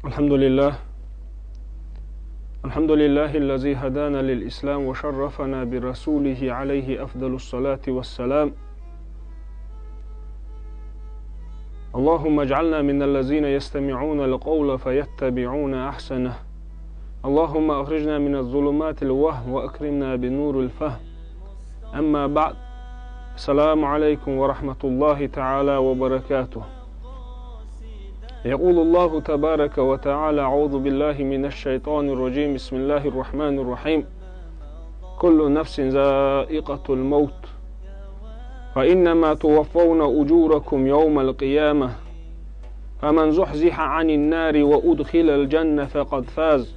الحمد لله الذي هدانا للإسلام وشرفنا برسوله عليه أفضل الصلاة والسلام. اللهم اجعلنا من الذين يستمعون القول فيتبعون أحسنه. اللهم أخرجنا من الظلمات الوهم وأكرمنا بنور الفهم. أما بعد، السلام عليكم ورحمة الله تعالى وبركاته. يقول الله تبارك وتعالى: أعوذ بالله من الشيطان الرجيم، بسم الله الرحمن الرحيم. كل نفس ذائقة الموت فإنما توفون أجوركم يوم القيامة فمن زحزح عن النار وأدخل الجنة فقد فاز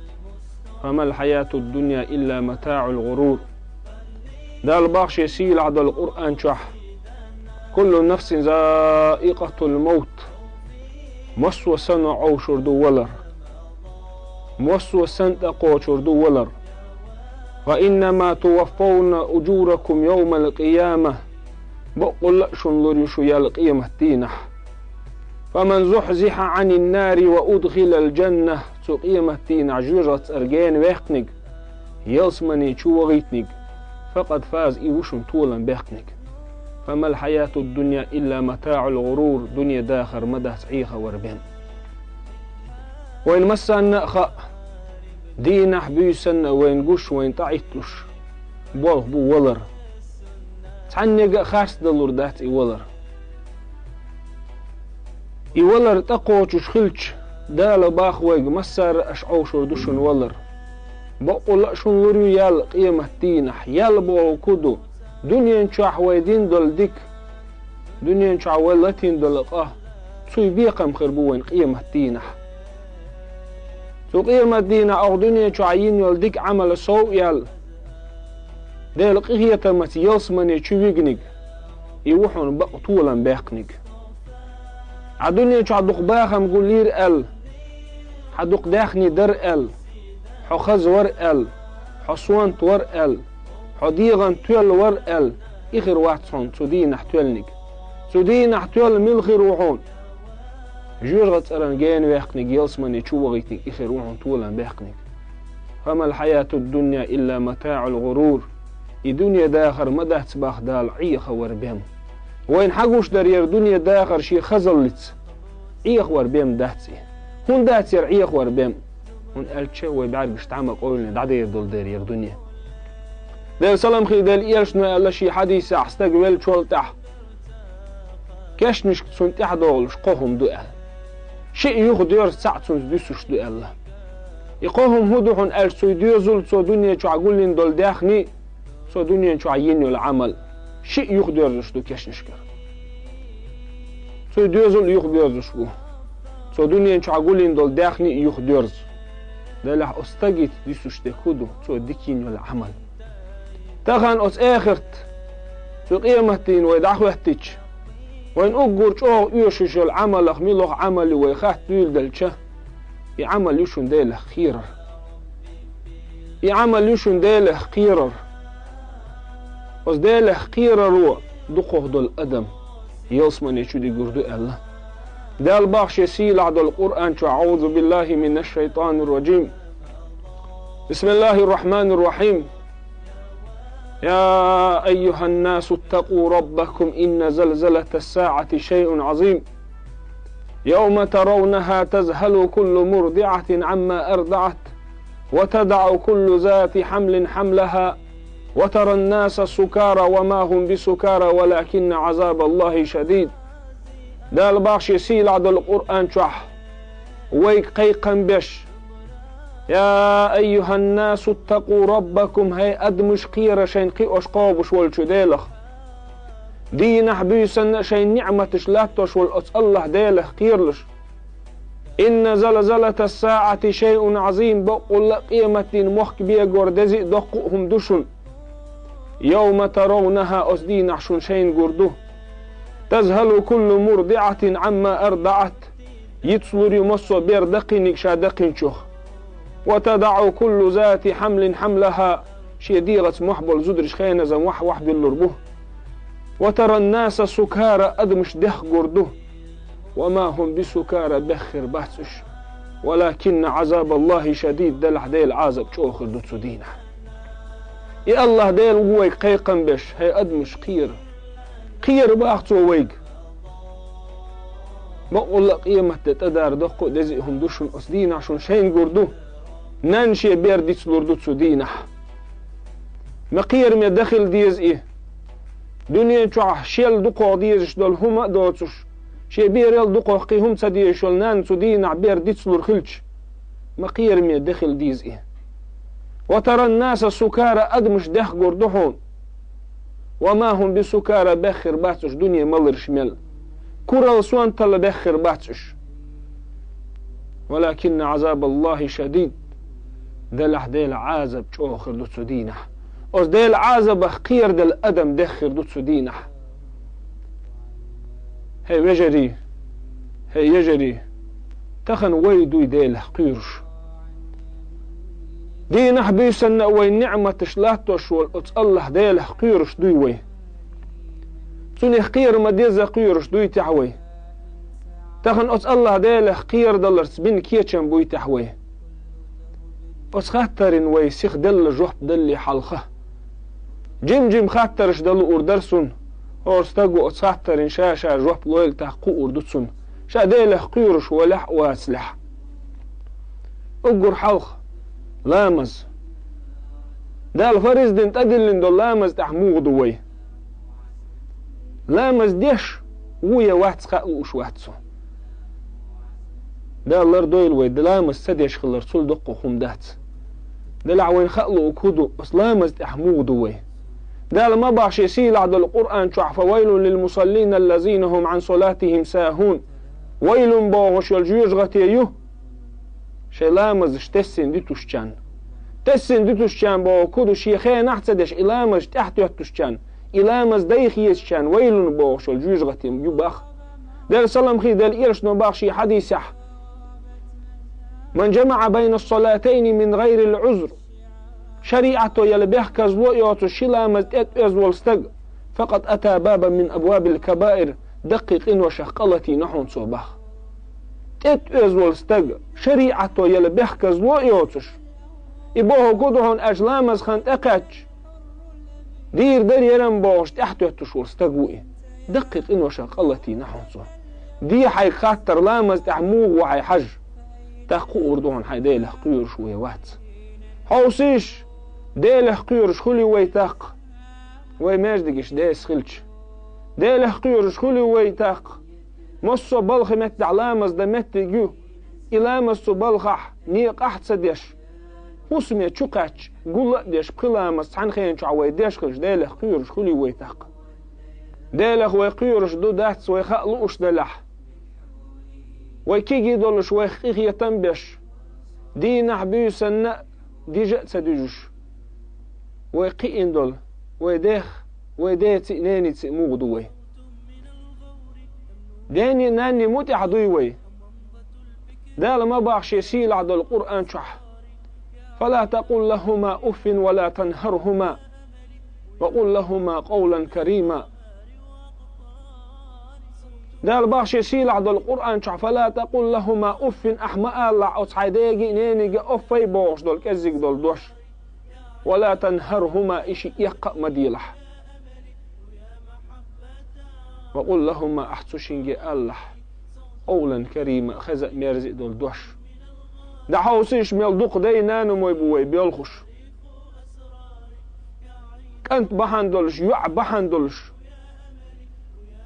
فما الحياة الدنيا إلا متاع الغرور. ده الباخش يسيل عد القرآن شح. كل نفس ذائقة الموت مسوى سنة أو شردو ولر، مسوى سنة أو شردو ولر. فإنما توفون أجوركم يوم القيامة بقول شنلر يشوي القيامة تينح. فمن زحزح عن النار وأدخل الجنة قيامة تينح جرت أرجان ويختنق يلسمني شو غيتنق فقد فاز إيوشم طولا بيختنق. فما الحياة الدنيا إلا متاع الغرور. دنيا داخر مدى تعيخة وربين وين مسا نأخأ دينح بيسن وين قش وين تعيتش بوغ بو ولر تعنيق خاص دلور دات ولر ولر تقوش خلش دال باخ ويق مسار أشعو شردوشن ولر بقول شن لوريو يال قيمة دينح يال بوغ كدو دنيا نشاح ويدين دول ديك دنيا نشاح ولتين دول تسوي بيقم خربوين قيمة دينح تو قيمة دينح أو دنيا نشاحين يول ديك عمل سوء يال ديل قيهية متي يلسمني تشويقنك يوحون بقطولا بيقنك عدنيا نشاح دوق باخم قولير ال حدوق داخني در ال حخز ور ال حصوان تور ال حديغان تول ور ال إخر واتسون تودينح تولنك تودينح تول ملخر وحون جورغت أران جين ويحقنك يلسمني تشوغيتنك إخر وحون تولا بيحقنك. فما الحياة الدنيا إلا متاع الغرور. الدنيا داخر مدى تباخ دال عيخ وربيم وين حقوش دارير دنيا داخر شي خزلت عيخ وربيم داتسي هون داتير عيخ وربيم هون ألتشي ويبعرقش تعمل قولنا دعدير دول دارير دنيا ديل سلام خي ديل إيرش نوع شي حديث أحستقبل شول تح كاش نشك تسون تح دولش قوهم دوئل شيء يخدير ساعة تسون ديسوش دوئل يقوهم هدوحون أل سو ديوزول سو دنيا شو عقولين دول داخني سو دنيا شو عينيو العمل شيء يخدير شدو كاش نشكر سو ديوزول يخدير شدو سو دنيا شو عقولين دول داخني يخدير دلح أستقيت ديسوش دكودو سو ديكينيو العمل تخان أس آخرت في قيمتين ويدعوهتش وين أقول شو يوشش العمل أخميله عملي ويخات ديل دلشه يعمل يشون ديله خيرر يعمل يشون ديله خيرر أس ديله خيرر دقه دول أدم يلسمن يشودي قردو الله دال باخش يسيل عد القرآن أعوذ بالله من الشيطان الرجيم بسم الله الرحمن الرحيم. يا أيها الناس اتقوا ربكم إن زلزلة الساعة شيء عظيم يوم ترونها تذهل كل مرضعة عما أرضعت وتدع كل ذات حمل حملها وترى الناس سكارى وما هم بسكارى ولكن عذاب الله شديد. دال باخش يسيل عد القرآن شح ويك قيقا بش. يا أيها الناس اتقوا ربكم هاي أدمش قيرة شين قيقش قابش والشديلخ دينح بيسن شين نعمتش لاتش والأس الله ديلخ قيرلش. إن زلزلة الساعة شيء عظيم بقول قيمة مخك بيا قردزي دقهم دشن يوم ترونها أس دينح شن شين قرده تذهل كل مرضعة عما أرضعت يتصلر يمصو بير دقينك شادقين شخ وتدع كل ذات حمل حملها شيديغة محبل زدرش خينة زم وح باللربه وترى الناس سكارى أدمش دخ قرده وما هم بسكارى بخر بحثش ولكن عذاب الله شديد دلح ديل عذاب شوخر دوتسو دينا يا الله ديل ويك قيقن بش هي أدمش قير باختو ويك بقول لك قيمة تقدر دقو دزيهم دوشن أسدينا عشان شين قردو نانشي بير ديتس لوردوتسو دينا مقير مي دخل ديز دنيا تشوح شيل دقو ديزش دول هما دوتسوش شي بير دقو قيهم تدي شول نانسو دينا بير ديتس لورخلش مقير مي دخل ديز وترى الناس سكارى أدمش دخ قردوحون وما هم بسكارى بخر باتش دنيا ملر شمال كرة سوان تلا بخر باتش ولكن عذاب الله شديد دلح ديل عازب شوخر دوتسو دينا أوز ديل عازب خير دل أدم دخر دوتسو دينا هي يجري تخن ويدو ديل قيرش دينا بيسن وي نعمة شلاتوش والأتس الله ديل قيرش دوي وي سوني خير ما ديزا قيرش دوي تحوي تخن أتس الله ديل خير دلرس بين كيتشن بوي تحوي أتس خاترين وي سيخ دل جوح دل حلقه جم خاترش دل أردرسون أرستقو أتس خاترين شاشا جوح لويل تحقو أردتسون شا ديل قيرش ولح واسلح أقر حلق لامز دال فريز دين تدلين دول لامز تحموغ دوي لامز ديش ويا واحد سخاقو وش واحدسو دال لر دويل وي دلامز سديش خلر سول دقو خم دات دل عوين خقلو وكودو بس لامز تحموغ دوي دال ما باش يسيل عد القرآن شعف فويل للمصلين الذين هم عن صلاتهم ساهون ويل باغش الجيوش غتيوه شي لامز تسين دي تشان با كودو شيخي نحتدش إلامز تحت يتشان إلامز دايخ يشان ويل باغش الجيوش غتيم يباخ دال سلام خي دال إيرش نباخ شي حديثح من جمع بين الصلاتين من غير العذر شريعته يلبيح كزلو يوتو شلامز ازولستق فقد أتى بابا من أبواب الكبائر دقيق إن وشقلتي نحون صوباخ ازولستق شريعته يلبيح كزلو يوتوش إبوه كودهون أجلامز خانت أقاتش دير در يرم باوش تحت يتشور استقوئي دقيق إن وشقلتي نحون صوب دي حي خاتر لامز تحموغ وحي حج تحقو أردوهن حي ديله قير شوية وات حوسيش ديله قير شخولي ويتاق ويماجدقش ديس خلش ديله قير شخولي ويتاق مصو بلخ مت علامز دمت جو إلامز بلخح نيق أحد ديش وسمي تشوكاتش قول ديش بخلامز حن خين شعوي ديش خلش ديله قير شخولي ويتاق ديله ويقيرش دو داتس ويخلوش دلح ويكيجي دولش ويخيخ يتنبش دي نحبيو سنة دي جأت سديجوش ويقيين دول ويدي تئناني تئموغ دوي داني ناني متع دوي دال ما باعش يسيل عدو القرآن شح فلا تقول لهما أف ولا تنهرهما وقل لهما قولا كريما دال باش يسيل عد القرآن شع فلا تقول لهما أف أحماء الله أصحيديجي نينيجي أفي بوش دول كزيك دول دوش ولا تنهرهما إشي يقع مديلح وقل لهما أحتشنجي الله قولا كريما خزق ميرزق دول دوش دحوسيش ميلدوق دي نانو مويبوي بيلخش كنت بحان دولش يوع بحان دولش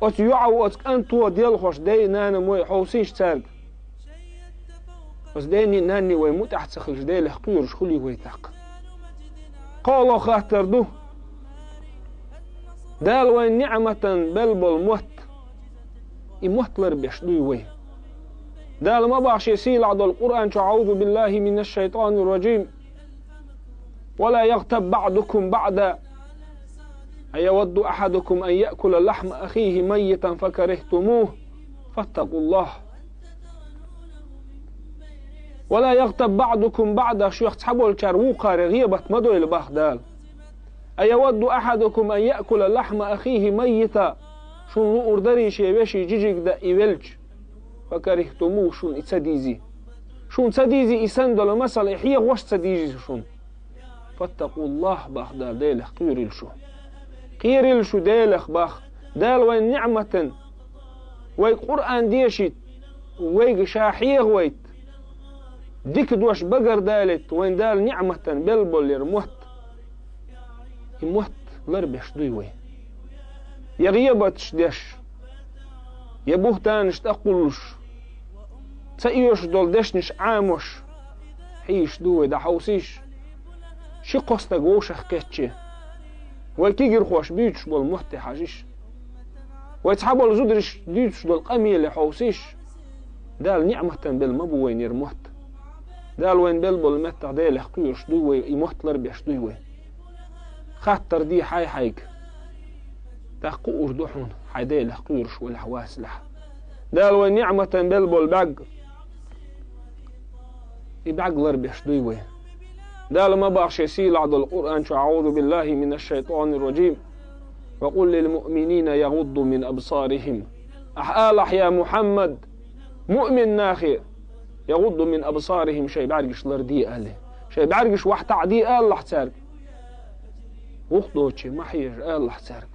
أت يعو أت أنتو ديال خوش داي نانا موي حوسيش تارق بس دايني ناني وي مو تحت سخلش داي لحقير شخولي ويتاق قالوا خاطر دو دال وي نعمة بلبل موت يموت لربيش دوي وي دال ما باعش يسيل عد القرآن أعوذ بالله من الشيطان الرجيم ولا يغتب بعضكم بعدا أيود أحدكم أن يأكل لحم أخيه ميتا فكرهتموه فاتقوا الله ولا يغتب بعضكم بعضا شو يحسبوا الكروقة رغيبة مدو البخدال أيود أحدكم أن يأكل لحم أخيه ميتا شو أردري شيبشي جيجيك دا إيولج فكرهتموه شو إتسديزي شون سديزي إسان دول مثلا إحيا وش سديزي شون فاتقوا الله باخ دال ديلخ قير الشو ديلخ باخ دال وين نعمة وي قرآن ديشت وي شاحيغ ويت ديك دوش بقر دالت وين دال نعمة بلبل يرموت يموت لربش دوي يغيبتش ديش يبوه تانش تقولش تأيوش دول دشنش عاموش حيش دوي دا حوسيش شي قصتك ووشخ كتشي ويكيجر خوش بيتش بول محتي حاجيش ويتحبوا لزودرش ديتش دول قمي اللي حوسيش دال نعمة بالمبو وين يرموت دال وين بلبل متع ديل حقيرش دوي يموت لربيش دوي خاطر دي حاي حايك تحقو أردوحون حاي ديل حقيرش والحواس لح دال وين نعمة بلبل باق يبعق لربيش دوي دال ما باقش يسيل عد القرآن أعوذ بالله من الشيطان الرجيم وقل للمؤمنين يغضوا من أبصارهم أحالح يا محمد مؤمن ناخي يغضوا من أبصارهم شيء بعرقش لردي قاله شيء بعرقش واحد تعدي قال لح تسارك وخدوشي ما حيج قال لح تسارك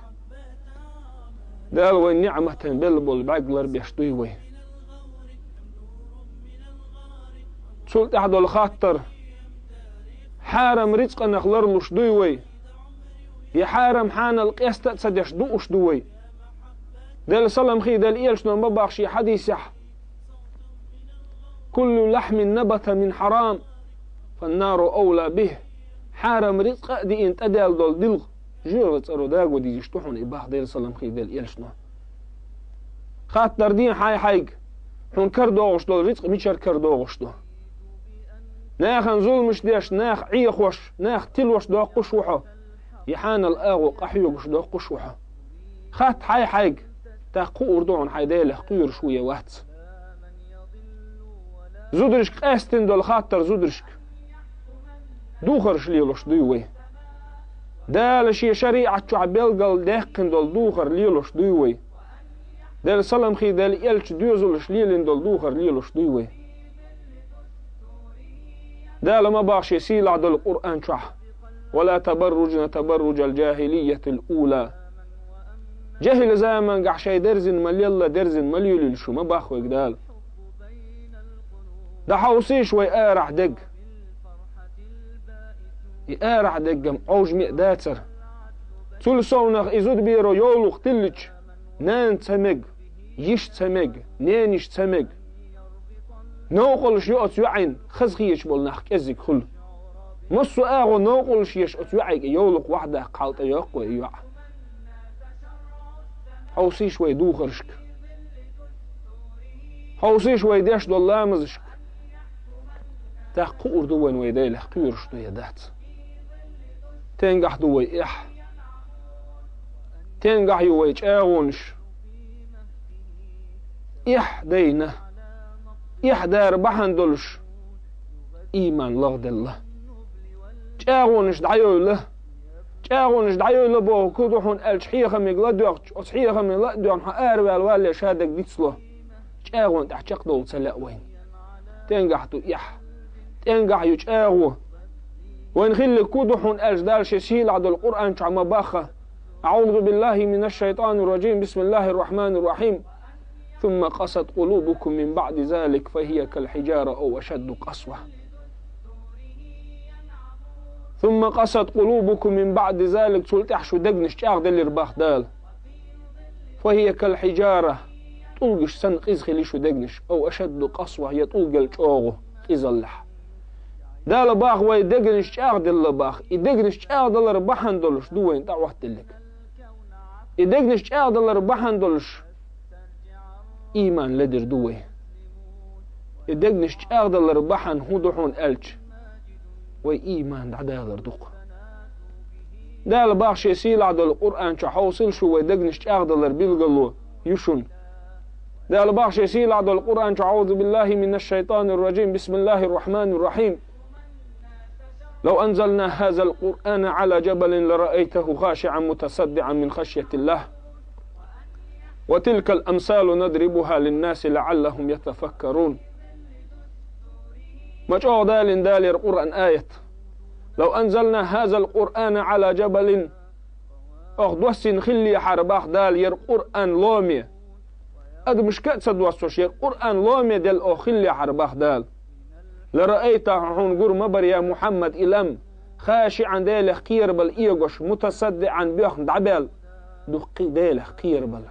دال وين نعمة بلبل بعقلر بيشتوي تسولت أحد الخاطر حارم رزق نخلر لش دوي يحارم حان القياس تسدش دوش دوي دال سلام خي دال إيل شنو ما باخشي حديث يح كل لحم نبت من حرام فالنار أولى به حارم رزق دي انت دال دول دلغ جيرت أروداغو دي يشتوحون إباح دال سلام خي دال إيل شنو خاطر دين حاي حايق حون كردوغش دول رزق ميشار كردوغش دول ناخن ظلمش ديش ناخ عيخوش ناخ تلوش دو قشوحه يحان الآغو قحيوش دو قشوحه خات حاي حايق تاقو أردوعن حاي ديله قير شوية وات زودرشك قاستن دول خاطر زودرشك دوخرش ليلوش دوي دالش شريعة عبيلقل داقن دول دوخر ليلوش دوي دال سلام خي دال إلش دوزلش ليلن دول دوخر ليلوش دوي دال ما باقش يسيل عد القرآن شح ولا تبرجن تبرج الجاهلية الأولى جاهل زمان قعشي درزن مليلا درزن مليل شو ما باخوك دال دا حوصيش ويقارح دق يقارح دق عوج مئداتر تول صونخ إزود بيرو يولوخ تلج نان تسمق يش تسمق نانيش تسمق نوقلش يقص يعين خزخيش بولناخ كزك خل مصو آغو نوقلش يشقص يعيك يولق واحدة قالت يوقو يوع حوصيش ويدوخرشك حوصيش ويداش دول لامزشك تاقو أردوين ويدايلح قيرش دو يدات تنقح دوي إح تنقح يويج آغونش إح دينه يحدار بحن دولش إيمان لغد الله جاغونش دعيو له بو كدوحون الشحيخة ميقلدوغ وصحيخة ميقلدوغ حقار والوالي شادك ديتسلو جاغون تحشق دول سلاء وين تنقحتو يح تنقح يجاغو وين خلي كدوحون الجدال شسيل عدو القرآن شعما باخة أعوذ بالله من الشيطان الرجيم بسم الله الرحمن الرحيم ثم قست قلوبكم من بعد ذلك فهي كالحجارة أو أشد قسوة ثم قست قلوبكم من بعد ذلك تلتحشو دقنش تاغ دل رباخ دال فهي كالحجارة طولقش سنق إزخليشو دقنش أو أشد قسوة يطولق الجوغو إزالح دال باخ ويدقنش تاغ دل باخ يدقنش تاغ دل رباحن دولش دوين تعوه دلك يدقنش تاغ دل رباحن دولش إيمان لدر دوي يدقنش تاغدل ربحن هودحون ألج وي إيمان دعداغر دوق دال باخش يسيل عدل القرآن شحوصل شو ويدقنش تاغدل ربيلغلو يشون دال باخش يسيل عدل القرآن أعوذ بالله من الشيطان الرجيم بسم الله الرحمن الرحيم لو أنزلنا هذا القرآن على جبل لرأيته خاشعا متصدعا من خشية الله وتلك الأمثال نضربها للناس لعلهم يتفكرون مجأ دال دال القرآن آية لو أنزلنا هذا القرآن على جبل أخدوس خلي حرباخ دال القرآن لومي أد مش كأسد وصوش القرآن لومي دل أخلي حرباخ دال لرأيته حون قر مبر يا محمد إلم خاشعا ديل خير بل إيغوش متصدعا بيخ دعبال دقي ديل خير بل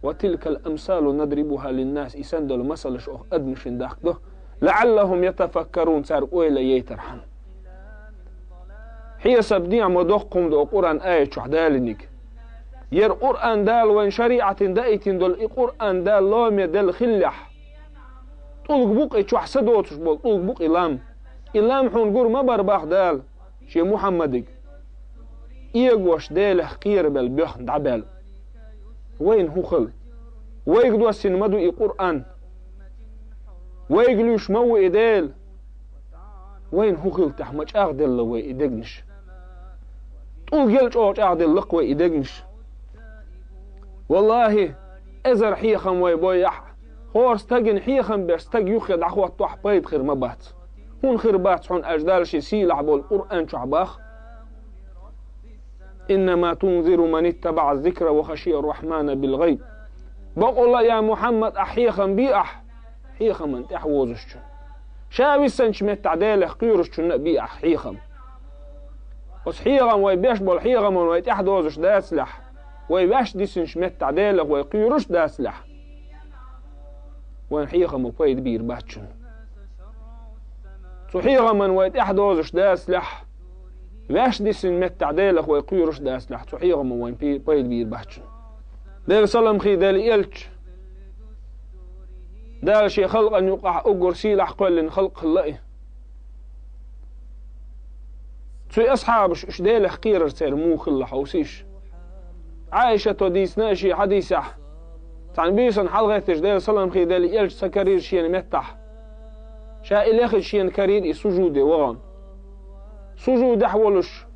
وتلك الأمثال نضربها للناس إسندل مسلش أخ أدمش داخده لعلهم يتفكرون سار أويل يترحم حي سبديع مدوقكم دو قرآن آية شحدالنك ير قرآن دال وين شريعة دايتين دول قرآن دال لومي دل خلح طولق بوق شو حسدوتش بول طولق بوق إلام حون قور مبر باخ دال شي محمدك إيغوش ديل خير بل بيخ دعبال وين هو خل ويقدو السنمدو إي قرآن ويقلوش مو إدال وين هو خل تحمج أغدل وي إدقنش طول قلش أوش أغدل لقوي إدقنش والله إزر حيخم ويبويح خورس تاقن حيخم بيش تاق يخيد عخوة طوح بيد خير مبات هون خير بات حون أجدال شي سيلع بالقرآن شعباخ إنما تنذر من اتبع الذكر وخشي الرحمن بالغيب بقول الله يا محمد أحيخم بيأح حيخم انت أحوزش شاوي سنش متعداله قيرش بيأح حيخم بس حيخم ويبيش بول حيخم ويتحدوزش دا سلح ويباش دي سنش متعداله ويقيرش دا سلح وين حيخم وفايد بير باتشن صحيغا من ويت احدوزش دا سلاح واش دي سن متعدالك ويقيرش دا سلاح صحيغا من وين بايد بير باتشن دال سلام خي دال إلش دال شي خلق أن يقع أقر سيلح قل خلق خلقه تسوي أصحابش إش دال خير سير مو خلق حوسيش عايشة وديسنا شي حديثة تعني بيسن حلغتش دال سلام خي دال إلش سكرير شي متح شا إليخ شين كرير سجود وغان سجود حولش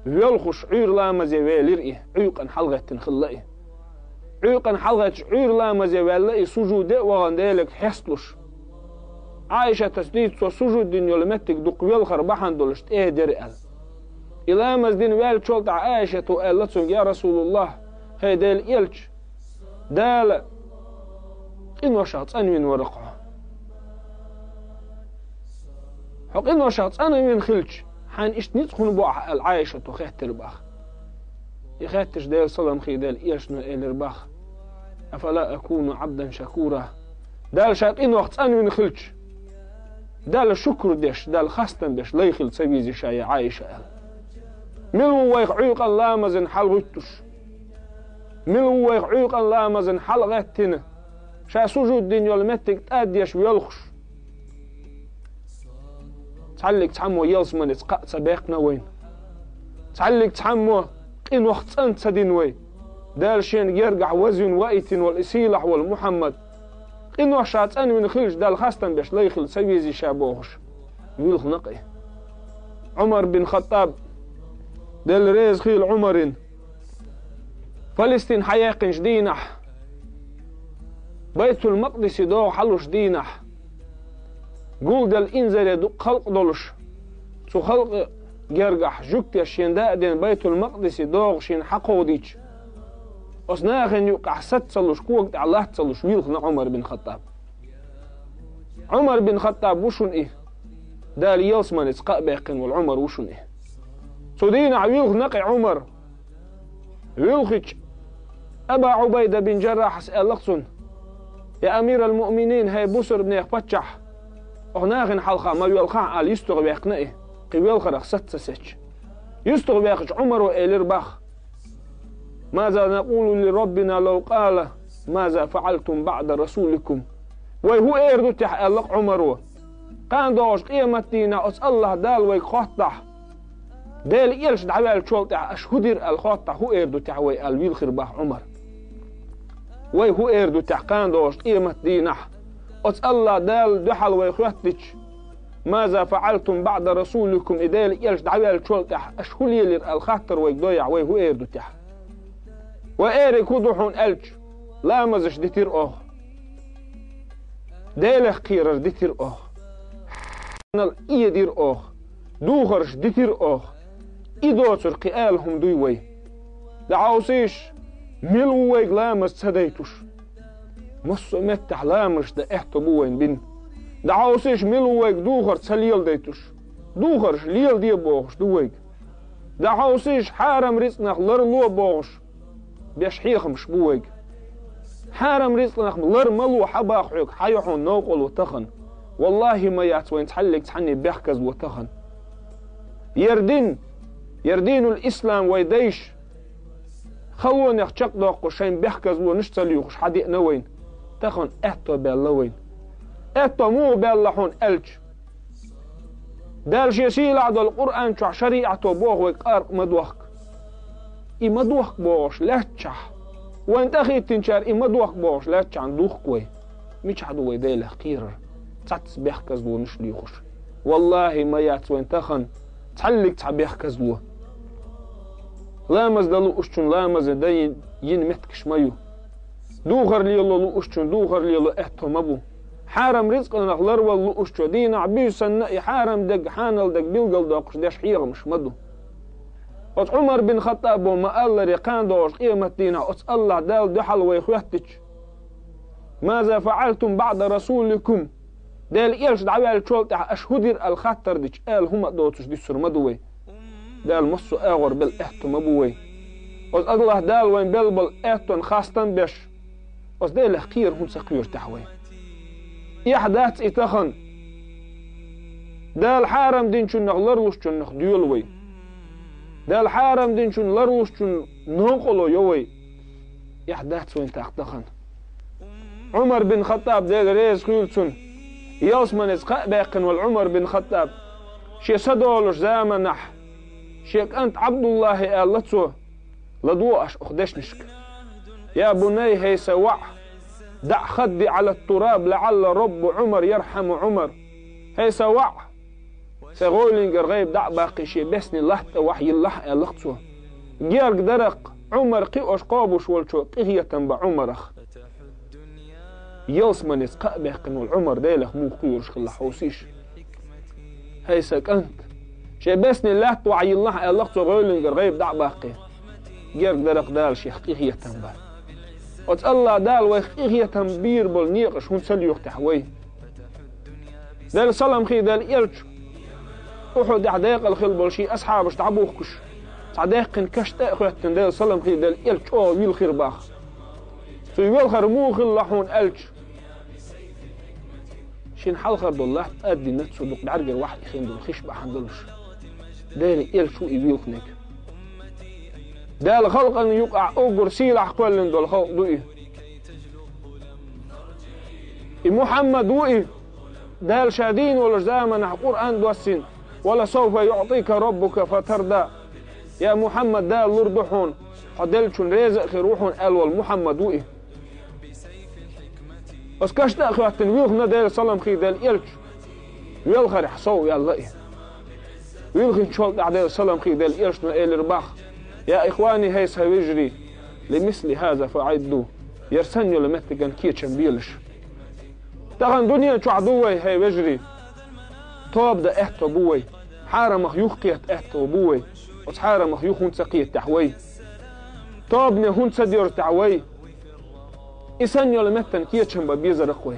ويلخش عير لا مزيوالر عيقا حلغة خلقه عيقا حلغة عير لا مزيوالر سجود وغان ديلك حسلش عايشة تسديد سو سجود دين يلمتك دق ويلخر بحان دولشت درئل إلا مزدين ويل شولت عايشة وقالتهم يا رسول الله هاي ديل إلش دال إنو شخص أنوين ورقه حق إنه شخص أنا من خلش حان إيش ندخل بوع العايشة وخيت الباخ يخيتش ديل صلم خي ديل إيش نقل الباخ أفلا أكون عبدا شكورا دال شاق إنه وقت أنا من خلش دال شكر ديش دال خاستن ديش لا يخل سبيزي شاي عايشة ملو ويق عيقا لامزن حلغتش ملو ويق عيقا لامزن حلغتنا شا سجود دين يلمتك تأديش ويلخش تعلق تحمو يلسمن تقع سباقنا وين تعلق تحمو إن وقت أنت سدين وين دال شين يرجع وزن وقتين والإسيلح والمحمد إن وشات أن من خلش دال خاستن بيش لا يخل سبيزي شابوهش ويلخ نقي عمر بن خطاب دال ريز خيل عمر فلسطين حياقنش دينح بيت المقدس دو حلوش دينح قول دل إنزل يدق خلق دولش سو خلق جرجح جوكت شين دادين بيت المقدس دوغ شين حقو ديش أصناخن يقع ستسلوش كوكت الله تسلوش ويلخنا عمر بن خطاب عمر بن خطاب وشون إيه دال يلسمن اسقاء باقن والعمر وشون إيه سو دينا ويلخ نقي عمر ويلخش أبا عبيدة بن جراح اسأل لقصن يا أمير المؤمنين هاي بوسر بن يخبتشح أغناغن حلقة ما يلقى على يستغ بيقنئه قبيل خرق ست سيتش يستغ بيقش عمر وإلير باخ ماذا نقول لربنا لو قال ماذا فعلتم بعد رسولكم ويهو إيردو تحقلق عمر قان دوش قيمة دينا أس الله دال ويخطح دال إيلش دعوال شولتح أشهدر الخطح هو إيردو تحوي الويل خرباح عمر ويهو إيردو تحقان دوش قيمة دينا أس الله دال دحل ويخوتش ماذا فعلتم بعد رسولكم إدال إيلش دعوال شولتح أشهدر الخطر ويقضيع ويهو إيردو تح وإيري كودوحون ألج لا مزش ديتير أوه ديلخ قيرر ديتير أوه نل إيدير أخ دوغرش دتير أخ إدوتر قيالهم دوي دعوسيش ملوي لامس سديتوش مصو متح لامش دا احتبوين بين دعوسيش ملوي دوغر تسليل ديتوش دوغرش ليل دي بوغش دوي دعوسيش حارم رزقناخ لرلو بوغش بيشحيخمش بوي حارم رزقناخ لر ملو حباخعك حيحون نوقل وتخن والله ما يعتوين تحلق تحني بيحكز وتخن يردين الإسلام ويديش خلون يخشق دوقو شين بيحكز ونشتليوخش حديق نوين تخن احتو باللوين احتو مو باللحون ألج دال شيسيل عدو القرآن شع شريعتو بوغ ويقارق مدوخك مدوخك بوغش لاتشح وانت أخي تنشار مدوخك بوغش لاتشح دوخك وي ميش عدو ويديله قيرر تعتس بيحكز ونشليوخش والله ما يعتوين تخن تحلق تعبيحكز له لامز دلو أشتون لامز دا ين متكش مايو دوغر لي الله أشتون دوغر لي الله احتو مبو حارم رزقنا نغلر والله أشتو دينا عبيو سنائي حارم دق حانل دق بيلقل داقش داش حيغ مش مدو وط عمر بن خطاب وما قال ريقان دوش قيمة دينا وط الله دال دحل ويخوهتك ماذا فعلتم بعد رسولكم دال إيش دعوال شولتح أشهدر الخطر ديش قال هما دوتش دي سرمدوي دال مصو آغر بالإحتو مبوي وز الله دال وين بلبل إحتو خاستن بيش وز دال خير هم سقير تحوي إحداث إتخن دال حارم دين شن نغلروش شن نخديولوي دال حارم دين شن لروش شن ننقلو يوي إحداث وين تاختخن عمر بن خطاب دال ريز خيلتون يوسمن إسقاء باقن والعمر بن خطاب شي صدولش زامنح شيك أنت عبد الله آلتو لدوأش أخدش نشك يا بني هي سوع دع خدي على التراب لعل رب عمر يرحم عمر هي سوع سغولين غيب دع باقي شي بسني لحت وحي الله آلتو جيرك درق عمر قيوش قابوش والشو قهية بعمرخ يوسمن إسقاء باقن والعمر ديلخ مو قيورش خلا حوسيش هي سكنت شي بسني الله توعي الله الله تغولن غيب دع باقي جيرك درق دال شيخ قيخية تنبال وت الله دال ويخيخية تنبير بول نيقش هون سليوخ تحوي دال سلام خي دال إلج أحد أحداق الخل بول شي أصحابش تعبوخكش تعداقن كش تأخوتن دال سلام خي دال إلج أو ويل خير باخ في ويل خير مو خل لحون ألج شين حال خير بالله تأدي نتسو دوق دعرقر واحد يخين دول خيش بحندلش دالي إل شو يبيوك نيك دال خلق أن يقع أوقر سيلح كولن دول خلق دوئي محمد دوئي دال شادين ولا زامن قرآن دوسين ولا سوف يعطيك ربك فترضى يا محمد دال لردحون حدلشون رزق خيروحون ألوال محمد دوئي بس كاش أخي التنويخنا دال سلام خي دال إلش ويلخر حصو يالله ويلخن شولت أعدال سلام خي دال إلش إلى رباخ يا إخواني هيس هيجري لمثل هذا فعدوا يرسنوا لمتكن كيتشن بيلش تغن دنيا شو عدوي هي وجري طاب ده احتو بوي حارة مخيوخ قيت احتو بوي وحارة مخيوخ هون سقيت تحوي طابني هون سدير تحوي إسانيو لمتن كيتشن ببيزر اخوي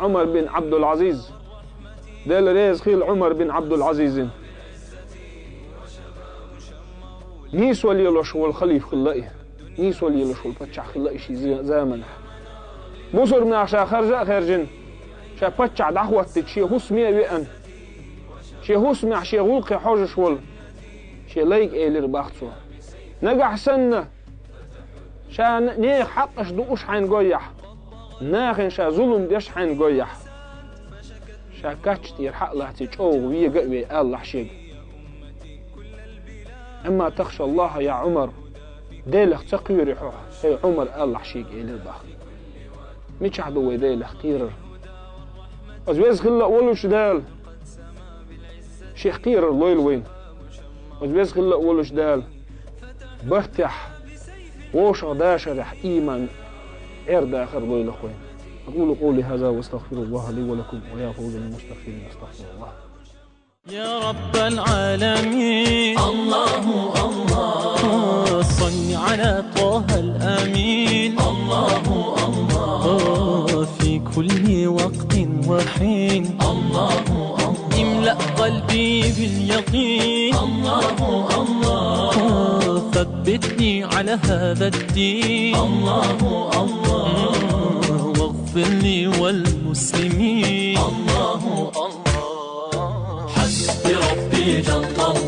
عمر بن عبد العزيز دال ريز خيل عمر بن عبد العزيز نيس وليلوش والخليف خلائه نيس وليلوش والفتح خلائه شي زامنه بصر من عشا خرجة خرجن شا فتح دعوة شي هسمي ويأن شي هسمي شي غلقي حوجش ول شي ليك ايلي رباختسو نقع سنة شا نيخ حقش دوش حين قويح ناخن شا ظلم ديش حين قويح شا كاتشت يرحق لحتي جو ويقوي الله شيق اما تخشى الله يا عمر ديلخ تقيري حوح هي عمر الله شيق ايلي رباخ ميش عدو ديلخ قيرر أزويز خلا أولوش دال شيخ قيرر لويل وين أزويز خلا أولوش دال برتح ووش غداشة رح إيمان عرد آخر لويل أخوين أقول قولي هذا واستغفر الله لي ولكم ويا فوز المستغفرين استغفر الله. يا رب العالمين الله الله صل على طه الأمين الله الله في كل وقت وحين الله الله املأ قلبي باليقين الله الله ثبتني على هذا الدين الله الله واغفر لي والمسلمين الله الله حسبي ربي جل الله